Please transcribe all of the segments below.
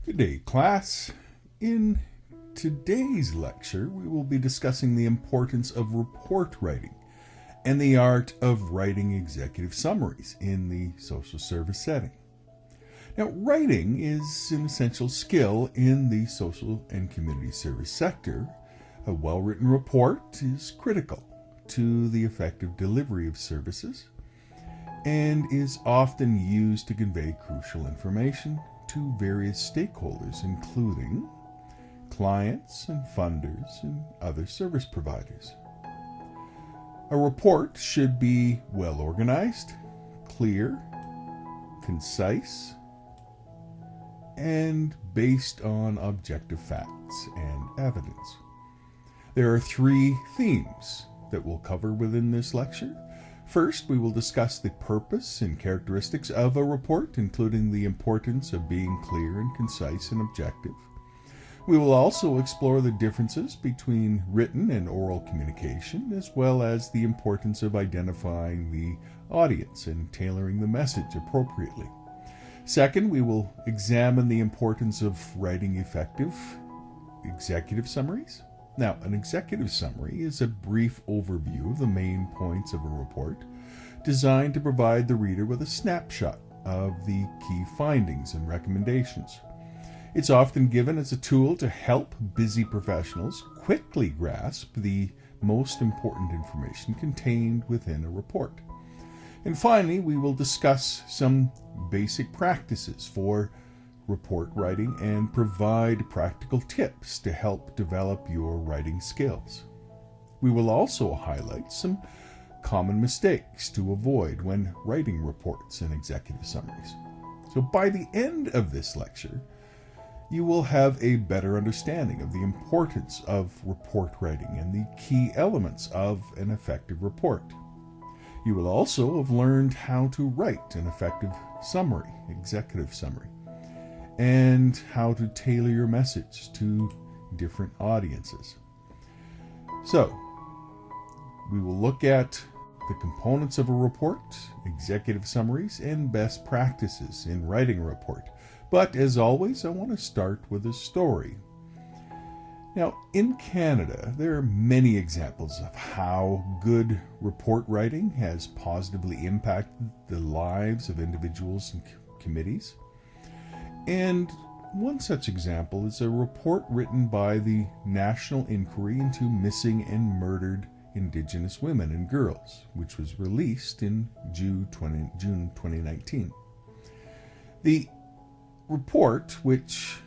Good day, class. In today's lecture, we will be discussing the importance of report writing and the art of writing executive summaries in the social service setting. Now, writing is an essential skill in the social and community service sector. A well-written report is critical to the effective delivery of services and is often used to convey crucial information to various stakeholders, including clients and funders and other service providers. A report should be well organized, clear, concise, and based on objective facts and evidence. There are three themes that we'll cover within this lecture. First, we will discuss the purpose and characteristics of a report, including the importance of being clear and concise and objective. We will also explore the differences between written and oral communication, as well as the importance of identifying the audience and tailoring the message appropriately. Second, we will examine the importance of writing effective executive summaries. Now, an executive summary is a brief overview of the main points of a report, designed to provide the reader with a snapshot of the key findings and recommendations. It's often given as a tool to help busy professionals quickly grasp the most important information contained within a report. And finally, we will discuss some basic practices for report writing and provide practical tips to help develop your writing skills. We will also highlight some common mistakes to avoid when writing reports and executive summaries. So by the end of this lecture, you will have a better understanding of the importance of report writing and the key elements of an effective report. You will also have learned how to write an effective summary, executive summary, and how to tailor your message to different audiences. So, we will look at the components of a report, executive summaries, and best practices in writing a report. But as always, I want to start with a story. Now, in Canada, there are many examples of how good report writing has positively impacted the lives of individuals and committees. And one such example is a report written by the National Inquiry into Missing and Murdered Indigenous Women and Girls, which was released in June 2019. The report, which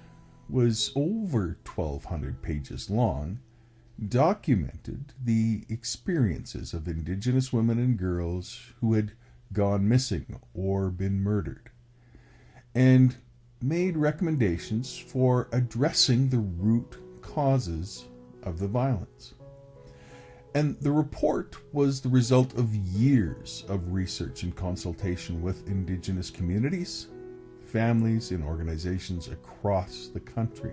was over 1,200 pages long, documented the experiences of Indigenous women and girls who had gone missing or been murdered, and made recommendations for addressing the root causes of the violence. And the report was the result of years of research and consultation with Indigenous communities, families, and organizations across the country.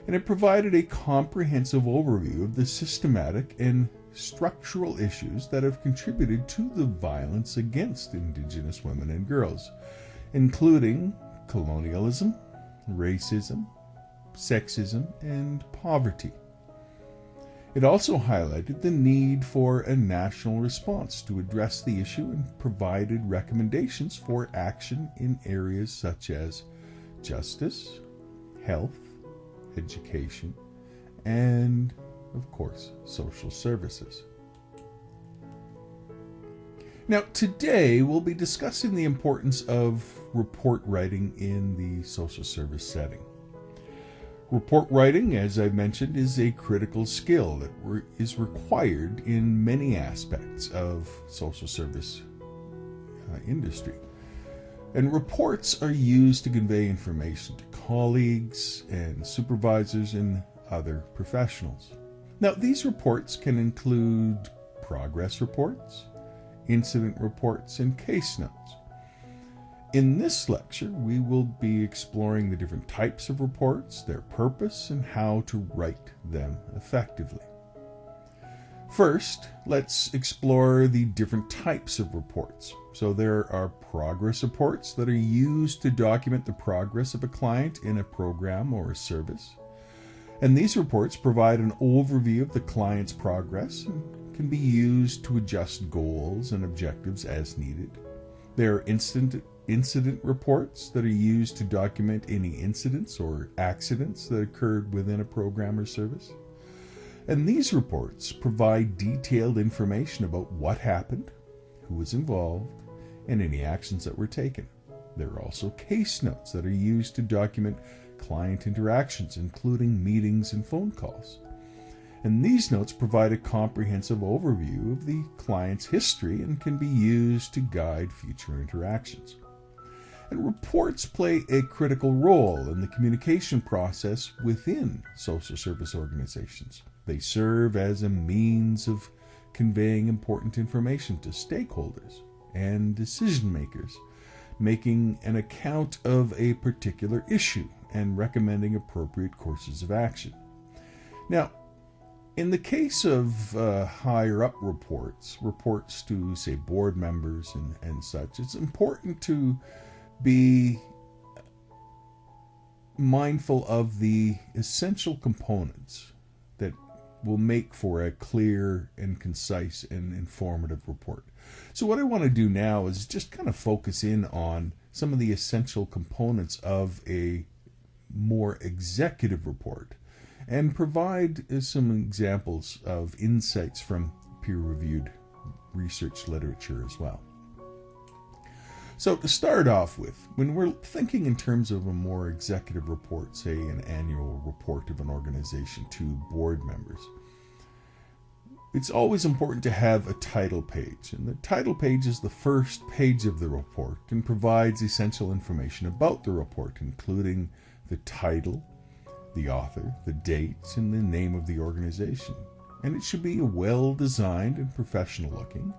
And it provided a comprehensive overview of the systematic and structural issues that have contributed to the violence against Indigenous women and girls, including colonialism, racism, sexism, and poverty. It also highlighted the need for a national response to address the issue and provided recommendations for action in areas such as justice, health, education, and, of course, social services. Now, today we'll be discussing the importance of report writing in the social service setting. Report writing, as I mentioned, is a critical skill that is required in many aspects of social service industry. And reports are used to convey information to colleagues and supervisors and other professionals. Now, these reports can include progress reports, incident reports, and case notes. In this lecture, we will be exploring the different types of reports, their purpose, and how to write them effectively. First, let's explore the different types of reports. So there are progress reports that are used to document the progress of a client in a program or a service. And these reports provide an overview of the client's progress and can be used to adjust goals and objectives as needed. There are incident reports that are used to document any incidents or accidents that occurred within a program or service. And these reports provide detailed information about what happened, who was involved, and any actions that were taken. There are also case notes that are used to document client interactions, including meetings and phone calls. And these notes provide a comprehensive overview of the client's history and can be used to guide future interactions. And reports play a critical role in the communication process within social service organizations. They serve as a means of conveying important information to stakeholders and decision makers, making an account of a particular issue and recommending appropriate courses of action. Now, in the case of higher up reports to, say, board members and such, it's important to be mindful of the essential components that will make for a clear and concise and informative report. So what I want to do now is just kind of focus in on some of the essential components of a more executive report and provide some examples of insights from peer-reviewed research literature as well. So to start off with, when we're thinking in terms of a more executive report, say an annual report of an organization to board members, it's always important to have a title page. And the title page is the first page of the report and provides essential information about the report, including the title, the author, the dates, and the name of the organization. And it should be well-designed and professional looking,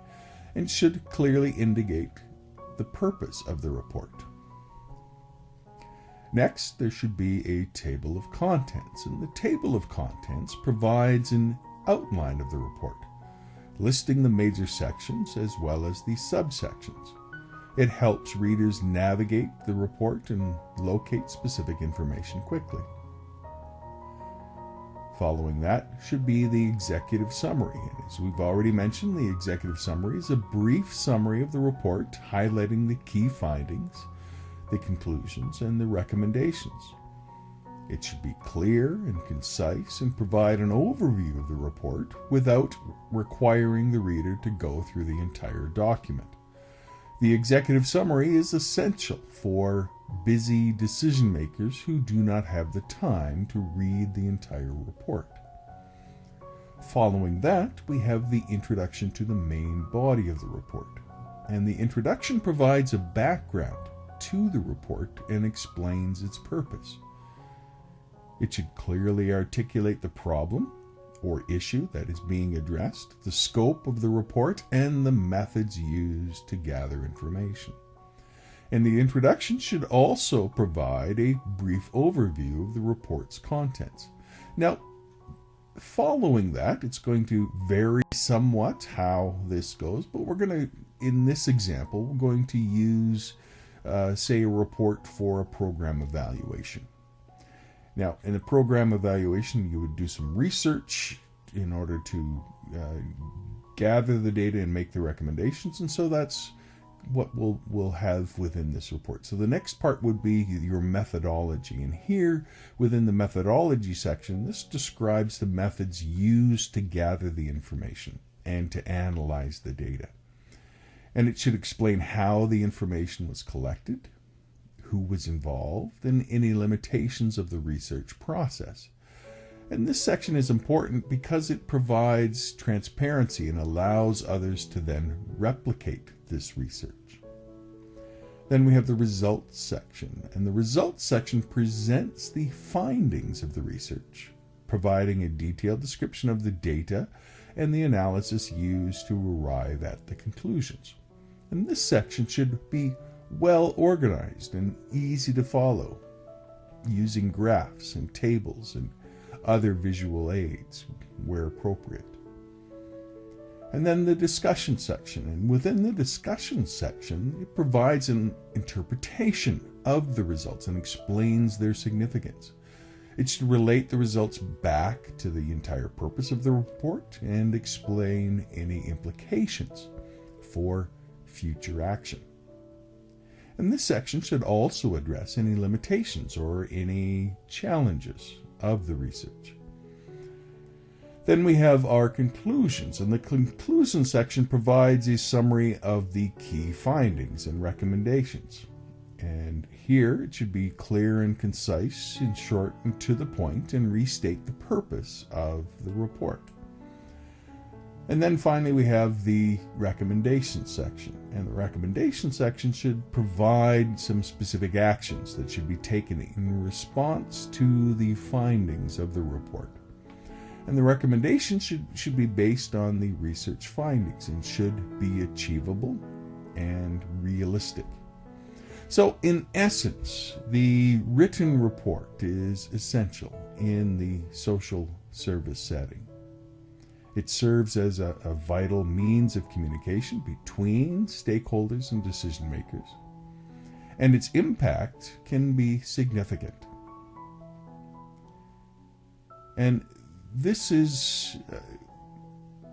and should clearly indicate the purpose of the report. Next, there should be a table of contents, and the table of contents provides an outline of the report, listing the major sections as well as the subsections. It helps readers navigate the report and locate specific information quickly. Following that should be the executive summary. And as we've already mentioned, the executive summary is a brief summary of the report, highlighting the key findings, the conclusions, and the recommendations. It should be clear and concise and provide an overview of the report without requiring the reader to go through the entire document. The executive summary is essential for busy decision makers who do not have the time to read the entire report. Following that, we have the introduction to the main body of the report. And the introduction provides a background to the report and explains its purpose. It should clearly articulate the problem or issue that is being addressed, the scope of the report, and the methods used to gather information. And the introduction should also provide a brief overview of the report's contents. Now, following that, it's going to vary somewhat how this goes, but we're going to, in this example, we're going to use, say, a report for a program evaluation. Now, in a program evaluation, you would do some research in order to gather the data and make the recommendations, and so that's what we'll have within this report. So the next part would be your methodology, and here within the methodology section, this describes the methods used to gather the information and to analyze the data. And it should explain how the information was collected, who was involved, and any limitations of the research process. And this section is important because it provides transparency and allows others to then replicate this research. Then we have the results section, and the results section presents the findings of the research, providing a detailed description of the data and the analysis used to arrive at the conclusions. And this section should be well organized and easy to follow, using graphs and tables and other visual aids where appropriate. And then the discussion section. And within the discussion section, it provides an interpretation of the results and explains their significance. It should relate the results back to the entire purpose of the report and explain any implications for future action. And this section should also address any limitations or any challenges of the research. Then we have our conclusions, and the conclusion section provides a summary of the key findings and recommendations. And here it should be clear and concise and short and to the point and restate the purpose of the report. And then finally we have the recommendation section. And the recommendation section should provide some specific actions that should be taken in response to the findings of the report. And the recommendation should be based on the research findings and should be achievable and realistic. So in essence, the written report is essential in the social service setting. It serves as a vital means of communication between stakeholders and decision makers, and its impact can be significant. And this is,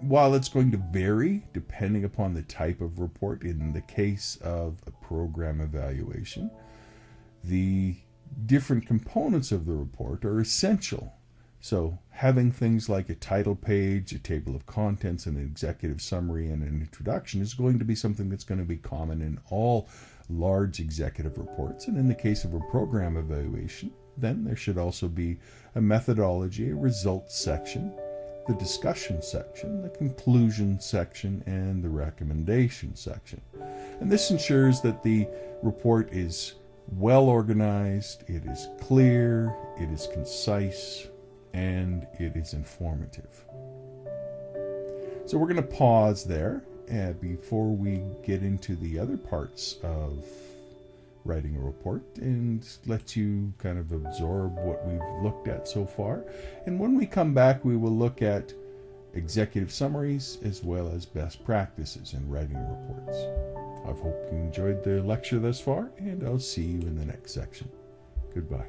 while it's going to vary depending upon the type of report, in the case of a program evaluation, the different components of the report are essential. So having things like a title page, a table of contents, an executive summary, and an introduction is going to be something that's going to be common in all large executive reports. And in the case of a program evaluation, then there should also be a methodology, a results section, the discussion section, the conclusion section, and the recommendation section. And this ensures that the report is well organized, it is clear, it is concise, and it is informative. So we're going to pause there before we get into the other parts of writing a report and let you kind of absorb what we've looked at so far. And when we come back, we will look at executive summaries as well as best practices in writing reports. I hope you enjoyed the lecture thus far, and I'll see you in the next section. Goodbye.